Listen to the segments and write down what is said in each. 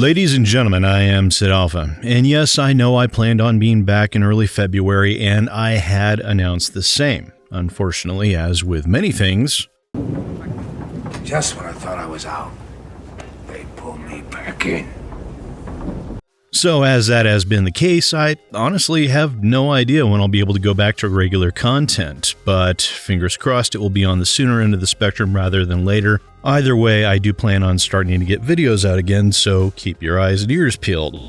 Ladies and gentlemen, I am SidAlpha, and yes, I know I planned on being back in early February, and I had announced the same. Unfortunately, as with many things, just when I thought I was out, they pulled me back in. So as that has been the case, I honestly have no idea when I'll be able to go back to regular content, but fingers crossed it will be on the sooner end of the spectrum rather than later. Either way, I do plan on starting to get videos out again, so keep your eyes and ears peeled.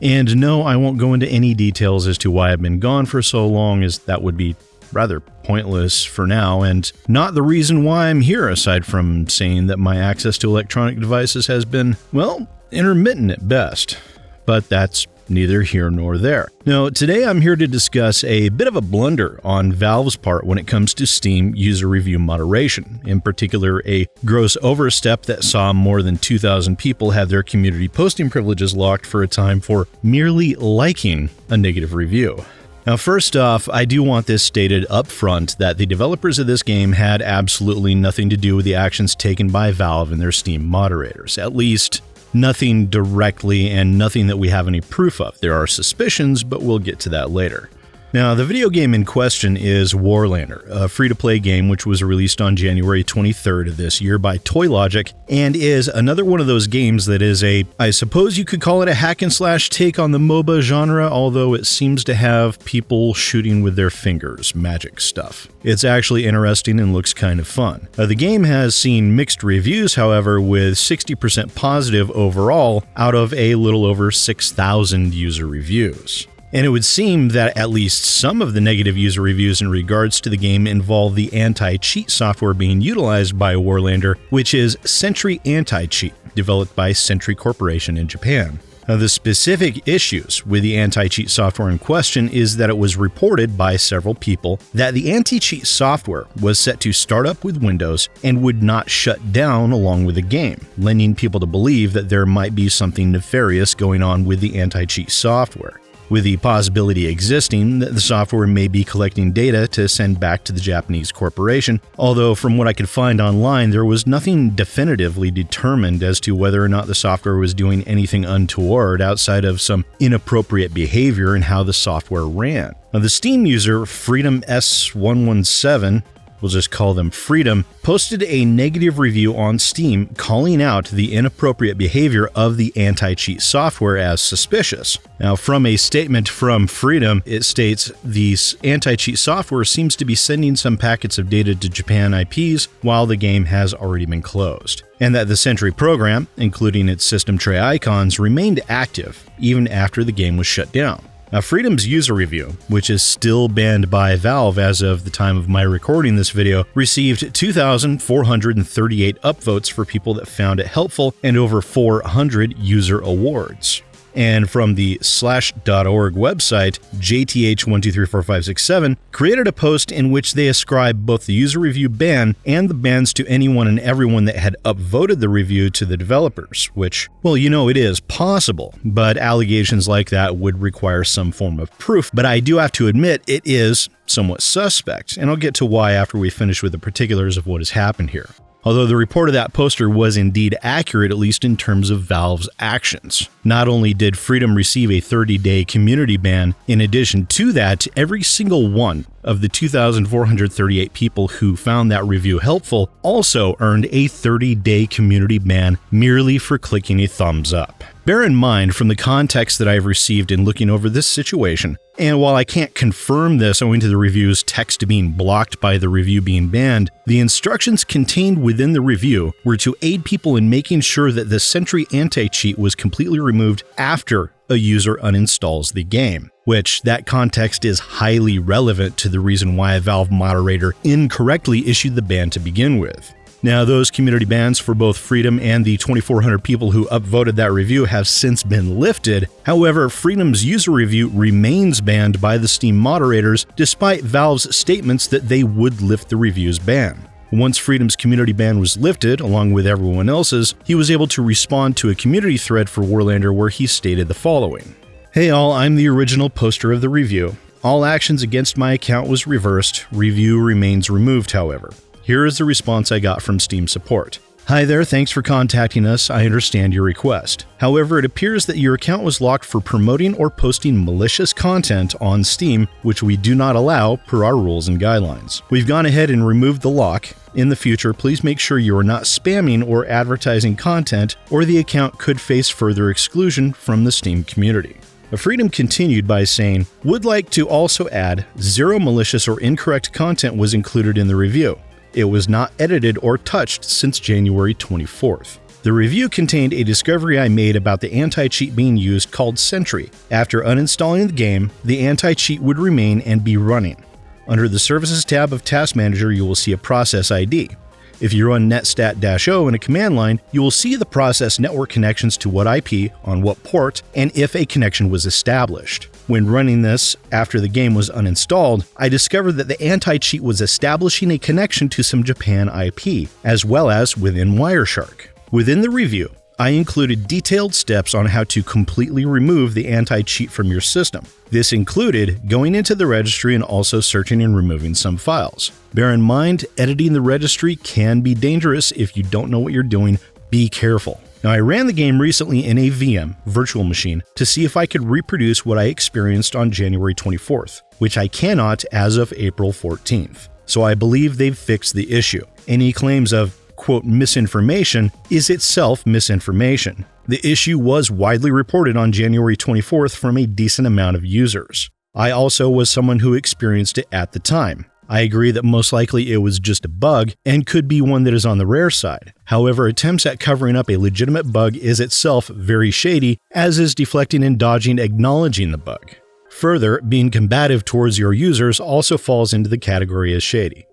And no, I won't go into any details as to why I've been gone for so long, as that would be rather pointless for now, and not the reason why I'm here, aside from saying that my access to electronic devices has been, well, intermittent at best. But that's neither here nor there. Now, today I'm here to discuss a bit of a blunder on Valve's part when it comes to Steam user review moderation, in particular a gross overstep that saw more than 2,000 people have their community posting privileges locked for a time for merely liking a negative review. Now, first off, I do want this stated up front that the developers of this game had absolutely nothing to do with the actions taken by Valve and their Steam moderators, at least nothing directly and nothing that we have any proof of. There are suspicions, but we'll get to that later. Now, the video game in question is Warlander, a free-to-play game which was released on January 23rd of this year by Toy Logic, and is another one of those games that is I suppose you could call it a hack-and-slash take on the MOBA genre, although it seems to have people shooting with their fingers, magic stuff. It's actually interesting and looks kind of fun. The game has seen mixed reviews, however, with 60% positive overall out of a little over 6,000 user reviews. And it would seem that at least some of the negative user reviews in regards to the game involve the anti-cheat software being utilized by Warlander, which is Sentry Anti-Cheat, developed by Sentry Corporation in Japan. Now, the specific issues with the anti-cheat software in question is that it was reported by several people that the anti-cheat software was set to start up with Windows and would not shut down along with the game, lending people to believe that there might be something nefarious going on with the anti-cheat software, with the possibility existing that the software may be collecting data to send back to the Japanese corporation, although from what I could find online, there was nothing definitively determined as to whether or not the software was doing anything untoward outside of some inappropriate behavior in how the software ran. Now, the Steam user Freedom S117, we'll just call them Freedom, posted a negative review on Steam calling out the inappropriate behavior of the anti-cheat software as suspicious. Now, from a statement from Freedom, it states the anti-cheat software seems to be sending some packets of data to Japan IPs while the game has already been closed, and that the Sentry program, including its system tray icons, remained active even after the game was shut down. Now, Freedom's user review, which is still banned by Valve as of the time of my recording this video, received 2,438 upvotes for people that found it helpful and over 400 user awards. And from the /.org website, JTH12345667 created a post in which they ascribe both the user review ban and the bans to anyone and everyone that had upvoted the review to the developers, which, well, you know, it is possible, but allegations like that would require some form of proof. But I do have to admit it is somewhat suspect, and I'll get to why after we finish with the particulars of what has happened here. Although the report of that poster was indeed accurate, at least in terms of Valve's actions. Not only did Freedom receive a 30-day community ban, in addition to that, every single one of the 2,438 people who found that review helpful also earned a 30-day community ban merely for clicking a thumbs up. Bear in mind, from the context that I've received in looking over this situation, and while I can't confirm this owing to the review's text being blocked by the review being banned, the instructions contained within the review were to aid people in making sure that the Sentry Anti-Cheat was completely removed after a user uninstalls the game, which that context is highly relevant to the reason why a Valve moderator incorrectly issued the ban to begin with. Now, those community bans for both Freedom and the 2,400 people who upvoted that review have since been lifted. However, Freedom's user review remains banned by the Steam moderators, despite Valve's statements that they would lift the review's ban. Once Freedom's community ban was lifted, along with everyone else's, he was able to respond to a community thread for Warlander where he stated the following. "Hey all, I'm the original poster of the review. All actions against my account was reversed. Review remains removed, however. Here is the response I got from Steam support. Hi there, thanks for contacting us. I understand your request. However, it appears that your account was locked for promoting or posting malicious content on Steam, which we do not allow per our rules and guidelines. We've gone ahead and removed the lock. In the future, please make sure you are not spamming or advertising content, or the account could face further exclusion from the Steam community. Freedom continued by saying, "Would like to also add, 0 malicious or incorrect content was included in the review. It was not edited or touched since January 24th. The review contained a discovery I made about the anti-cheat being used called Sentry. After uninstalling the game, the anti-cheat would remain and be running. Under the Services tab of Task Manager, you will see a process ID. If you run netstat-o in a command line, you will see the process network connections to what IP, on what port, and if a connection was established. When running this after the game was uninstalled, I discovered that the anti-cheat was establishing a connection to some Japan IP, as well as within Wireshark. Within the review, I included detailed steps on how to completely remove the anti-cheat from your system. This included going into the registry and also searching and removing some files. Bear in mind, editing the registry can be dangerous if you don't know what you're doing. Be careful. Now, I ran the game recently in a VM, virtual machine, to see if I could reproduce what I experienced on January 24th, which I cannot as of April 14th. So I believe they've fixed the issue. Any claims of quote, misinformation is itself misinformation. The issue was widely reported on January 24th from a decent amount of users. I also was someone who experienced it at the time. I agree that most likely it was just a bug and could be one that is on the rare side. However, attempts at covering up a legitimate bug is itself very shady, as is deflecting and dodging acknowledging the bug. Further, being combative towards your users also falls into the category as shady.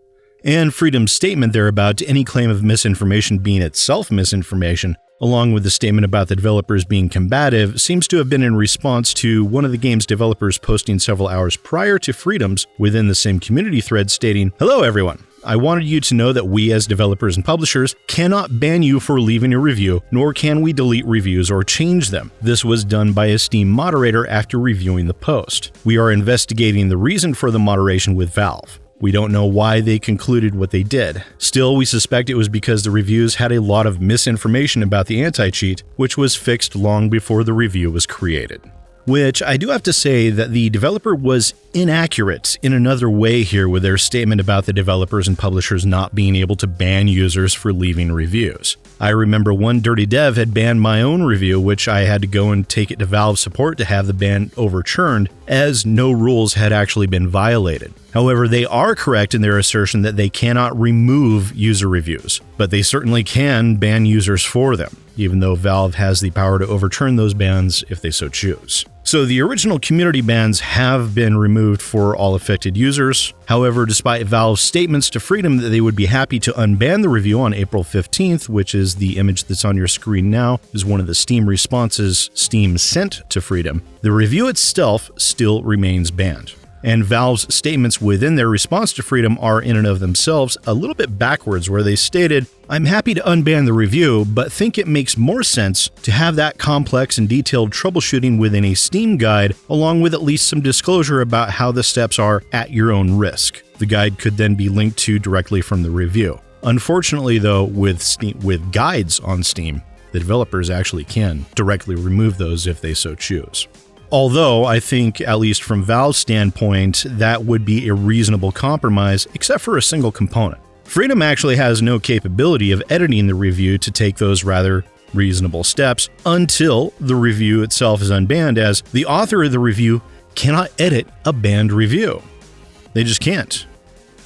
And Freedom's statement there about any claim of misinformation being itself misinformation, along with the statement about the developers being combative, seems to have been in response to one of the game's developers posting several hours prior to Freedom's within the same community thread stating, "Hello everyone. I wanted you to know that we as developers and publishers cannot ban you for leaving a review, nor can we delete reviews or change them. This was done by a Steam moderator after reviewing the post. We are investigating the reason for the moderation with Valve. We don't know why they concluded what they did. Still, we suspect it was because the reviews had a lot of misinformation about the anti-cheat, which was fixed long before the review was created." Which I do have to say that the developer was inaccurate in another way here with their statement about the developers and publishers not being able to ban users for leaving reviews. I remember one dirty dev had banned my own review, which I had to go and take it to Valve support to have the ban overturned, as no rules had actually been violated. However, they are correct in their assertion that they cannot remove user reviews, but they certainly can ban users for them, even though Valve has the power to overturn those bans if they so choose. So the original community bans have been removed for all affected users. However, despite Valve's statements to Freedom that they would be happy to unban the review on April 15th, which is the image that's on your screen now, is one of the Steam responses Steam sent to Freedom, the review itself still remains banned. And Valve's statements within their response to Freedom are in and of themselves a little bit backwards, where they stated, "I'm happy to unban the review, but think it makes more sense to have that complex and detailed troubleshooting within a Steam guide, along with at least some disclosure about how the steps are at your own risk." The guide could then be linked to directly from the review. Unfortunately, though, with guides on Steam, the developers actually can directly remove those if they so choose. Although I think, at least from Valve's standpoint, that would be a reasonable compromise, except for a single component. Freedom actually has no capability of editing the review to take those rather reasonable steps until the review itself is unbanned, as the author of the review cannot edit a banned review. They just can't.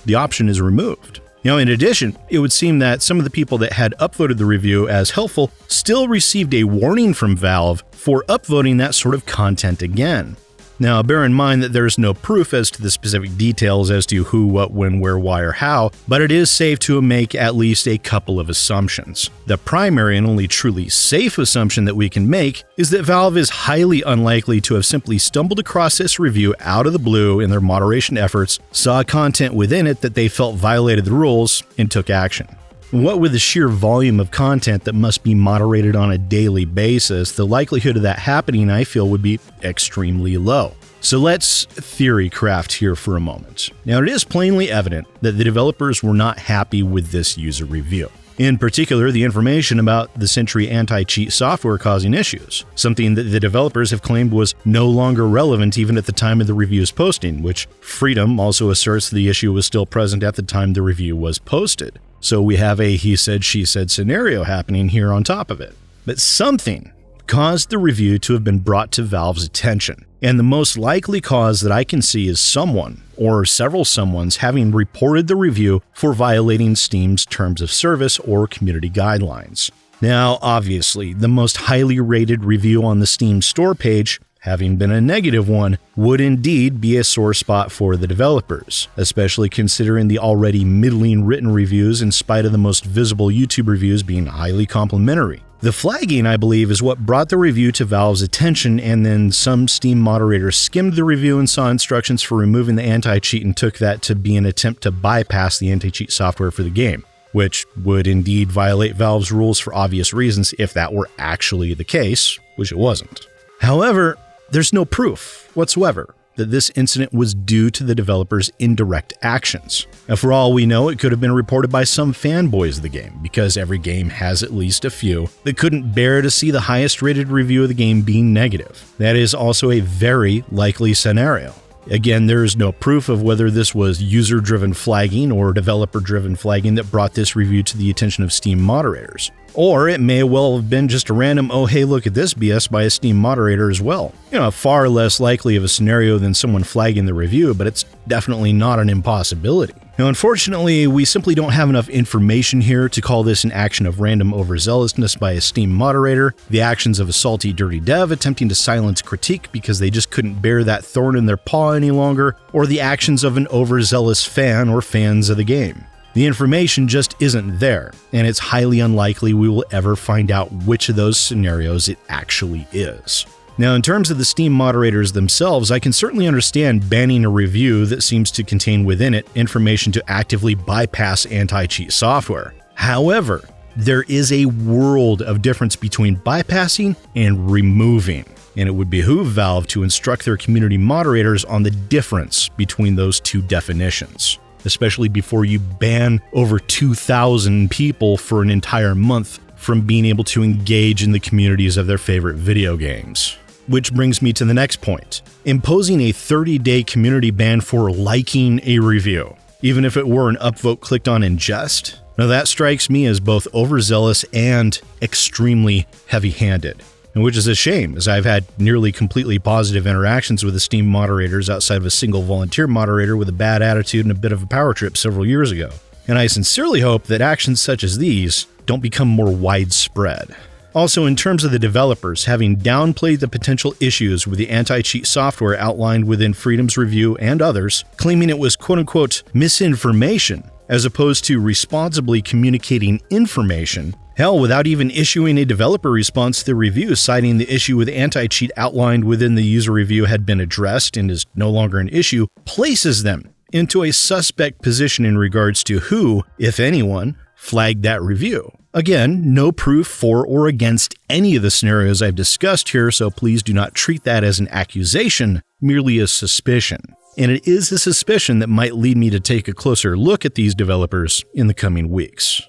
The option is removed. Now, in addition, it would seem that some of the people that had upvoted the review as helpful still received a warning from Valve for upvoting that sort of content again. Now, bear in mind that there's no proof as to the specific details as to who, what, when, where, why, or how, but it is safe to make at least a couple of assumptions. The primary and only truly safe assumption that we can make is that Valve is highly unlikely to have simply stumbled across this review out of the blue in their moderation efforts, saw content within it that they felt violated the rules, and took action. What with the sheer volume of content that must be moderated on a daily basis, the likelihood of that happening, I feel, would be extremely low. So let's theory craft here for a moment. Now, it is plainly evident that the developers were not happy with this user review. In particular, the information about the Sentry Anti-Cheat software causing issues, something that the developers have claimed was no longer relevant even at the time of the review's posting, which Freedom also asserts the issue was still present at the time the review was posted. So we have a he said, she said scenario happening here on top of it. But something caused the review to have been brought to Valve's attention. And the most likely cause that I can see is someone, or several someones, having reported the review for violating Steam's terms of service or community guidelines. Now, obviously, the most highly rated review on the Steam store page, having been a negative one, would indeed be a sore spot for the developers, especially considering the already middling written reviews in spite of the most visible YouTube reviews being highly complimentary. The flagging, I believe, is what brought the review to Valve's attention, and then some Steam moderators skimmed the review and saw instructions for removing the anti-cheat and took that to be an attempt to bypass the anti-cheat software for the game, which would indeed violate Valve's rules for obvious reasons if that were actually the case, which it wasn't. However, there's no proof whatsoever that this incident was due to the developers' indirect actions. Now, for all we know, it could have been reported by some fanboys of the game, because every game has at least a few that couldn't bear to see the highest rated review of the game being negative. That is also a very likely scenario. Again, there is no proof of whether this was user-driven flagging or developer-driven flagging that brought this review to the attention of Steam moderators. Or it may well have been just a random, oh hey look at this BS by a Steam moderator as well. Far less likely of a scenario than someone flagging the review, but it's definitely not an impossibility. Now, unfortunately, we simply don't have enough information here to call this an action of random overzealousness by a Steam moderator, the actions of a salty, dirty dev attempting to silence critique because they just couldn't bear that thorn in their paw any longer, or the actions of an overzealous fan or fans of the game. The information just isn't there, and it's highly unlikely we will ever find out which of those scenarios it actually is. Now, in terms of the Steam moderators themselves, I can certainly understand banning a review that seems to contain within it information to actively bypass anti-cheat software. However, there is a world of difference between bypassing and removing, and it would behoove Valve to instruct their community moderators on the difference between those two definitions, especially before you ban over 2,000 people for an entire month from being able to engage in the communities of their favorite video games. Which brings me to the next point. Imposing a 30-day community ban for liking a review, even if it were an upvote clicked on in jest. Now that strikes me as both overzealous and extremely heavy-handed. And which is a shame, as I've had nearly completely positive interactions with the Steam moderators outside of a single volunteer moderator with a bad attitude and a bit of a power trip several years ago. And I sincerely hope that actions such as these don't become more widespread. Also, in terms of the developers, having downplayed the potential issues with the anti-cheat software outlined within Freedom's review and others, claiming it was quote-unquote misinformation, as opposed to responsibly communicating information. Hell, without even issuing a developer response to the review citing the issue with anti-cheat outlined within the user review had been addressed and is no longer an issue, places them into a suspect position in regards to who, if anyone, flagged that review. Again, no proof for or against any of the scenarios I've discussed here, so please do not treat that as an accusation, merely a suspicion. And it is a suspicion that might lead me to take a closer look at these developers in the coming weeks.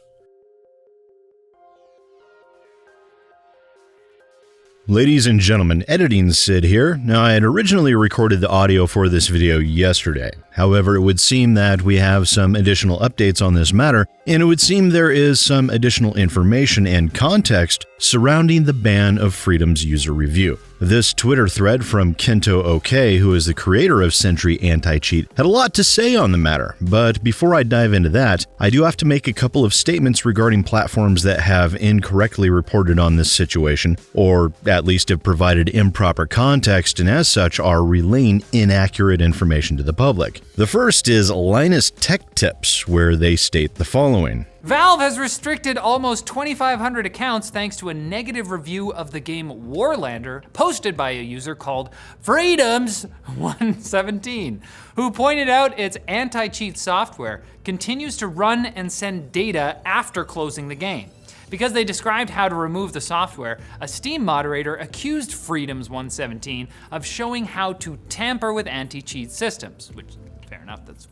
Ladies and gentlemen, Editing Sid here. Now, I had originally recorded the audio for this video yesterday. However, it would seem that we have some additional updates on this matter, and it would seem there is some additional information and context surrounding the ban of Freedom's user review. This Twitter thread from Kento OK, who is the creator of Sentry Anti-Cheat, had a lot to say on the matter, but before I dive into that, I do have to make a couple of statements regarding platforms that have incorrectly reported on this situation, or at least have provided improper context and as such are relaying inaccurate information to the public. The first is Linus Tech Tips, where they state the following. Valve has restricted almost 2,500 accounts thanks to a negative review of the game Warlander posted by a user called Freedoms117, who pointed out its anti-cheat software continues to run and send data after closing the game. Because they described how to remove the software, a Steam moderator accused Freedoms117 of showing how to tamper with anti-cheat systems, which fair enough, that's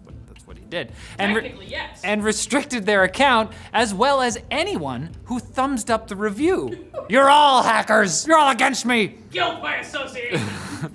what he did. And Technically, yes. And restricted their account, as well as anyone who thumbs up the review. You're all hackers! You're all against me! Guilt by association.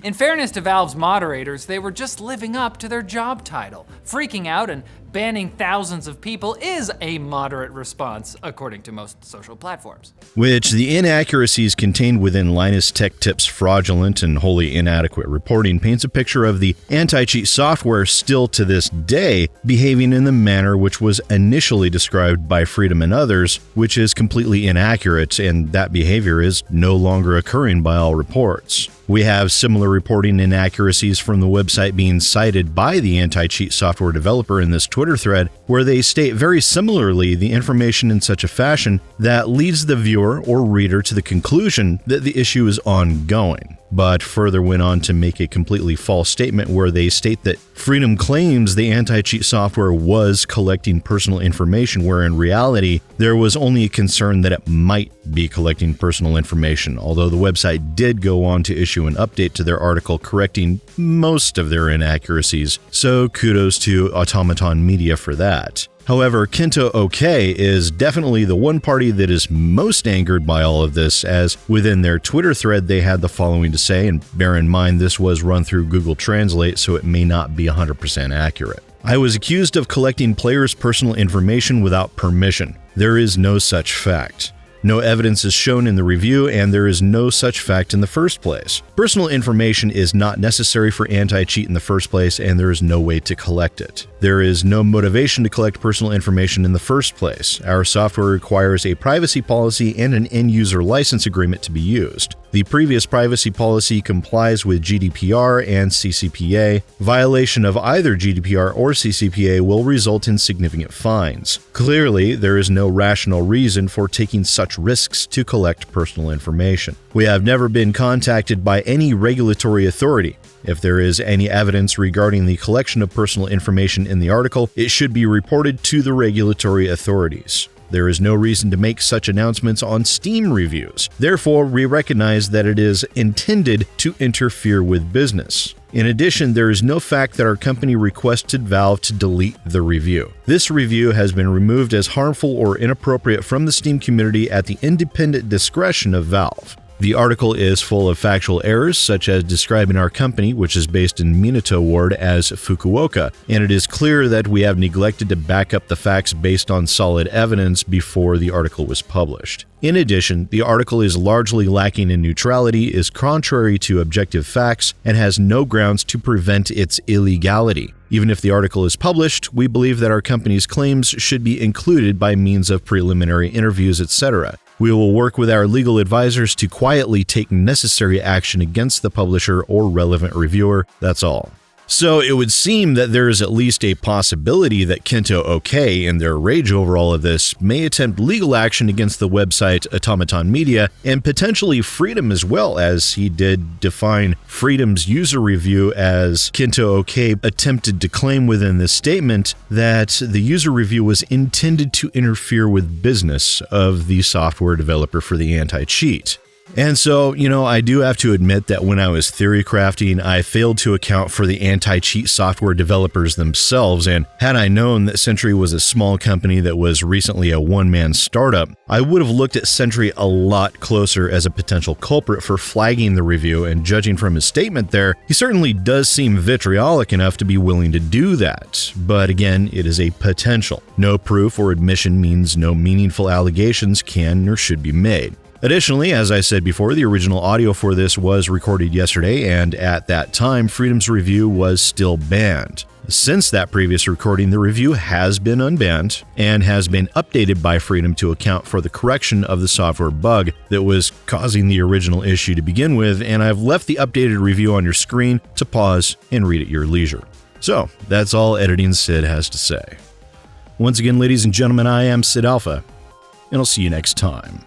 In fairness to Valve's moderators, they were just living up to their job title. Freaking out and banning thousands of people is a moderate response, according to most social platforms. Which the inaccuracies contained within Linus Tech Tip's fraudulent and wholly inadequate reporting paints a picture of the anti-cheat software still to this day behaving in the manner which was initially described by Freedom and others, which is completely inaccurate, and that behavior is no longer occurring by all reports. We have similar reporting inaccuracies from the website being cited by the anti-cheat software developer in this Twitter thread, where they state very similarly the information in such a fashion that leads the viewer or reader to the conclusion that the issue is ongoing, but further went on to make a completely false statement where they state that Freedom claims the anti-cheat software was collecting personal information, where in reality there was only a concern that it might be collecting personal information, although the website did go on to issue an update to their article correcting most of their inaccuracies, so kudos to Automaton Media for that. However, Kento OK is definitely the one party that is most angered by all of this, as within their Twitter thread they had the following to say, and bear in mind this was run through Google Translate, so it may not be 100% accurate. I was accused of collecting players' personal information without permission. There is no such fact. No evidence is shown in the review, and there is no such fact in the first place. Personal information is not necessary for anti-cheat in the first place, and there is no way to collect it. There is no motivation to collect personal information in the first place. Our software requires a privacy policy and an end-user license agreement to be used. The previous privacy policy complies with GDPR and CCPA. Violation of either GDPR or CCPA will result in significant fines. Clearly, there is no rational reason for taking such risks to collect personal information. We have never been contacted by any regulatory authority. If there is any evidence regarding the collection of personal information in the article, it should be reported to the regulatory authorities. There is no reason to make such announcements on Steam reviews. Therefore, we recognize that it is intended to interfere with business. In addition, there is no fact that our company requested Valve to delete the review. This review has been removed as harmful or inappropriate from the Steam community at the independent discretion of Valve. The article is full of factual errors, such as describing our company, which is based in Minato Ward, as Fukuoka, and it is clear that we have neglected to back up the facts based on solid evidence before the article was published. In addition, the article is largely lacking in neutrality, is contrary to objective facts, and has no grounds to prevent its illegality. Even if the article is published, we believe that our company's claims should be included by means of preliminary interviews, etc. We will work with our legal advisors to quietly take necessary action against the publisher or relevant reviewer. That's all. So it would seem that there is at least a possibility that Kento OK, in their rage over all of this, may attempt legal action against the website Automaton Media, and potentially Freedom as well, as he did define Freedom's user review as Kento OK attempted to claim within this statement that the user review was intended to interfere with business of the software developer for the anti-cheat. And so, I do have to admit that when I was theory crafting, I failed to account for the anti-cheat software developers themselves, and had I known that Sentry was a small company that was recently a one-man startup, I would have looked at Sentry a lot closer as a potential culprit for flagging the review, and judging from his statement there, he certainly does seem vitriolic enough to be willing to do that. But again, it is a potential. No proof or admission means no meaningful allegations can or should be made. Additionally, as I said before, the original audio for this was recorded yesterday, and at that time, Freedom's review was still banned. Since that previous recording, the review has been unbanned and has been updated by Freedom to account for the correction of the software bug that was causing the original issue to begin with, and I've left the updated review on your screen to pause and read at your leisure. So, that's all Editing Sid has to say. Once again, ladies and gentlemen, I am SidAlpha, and I'll see you next time.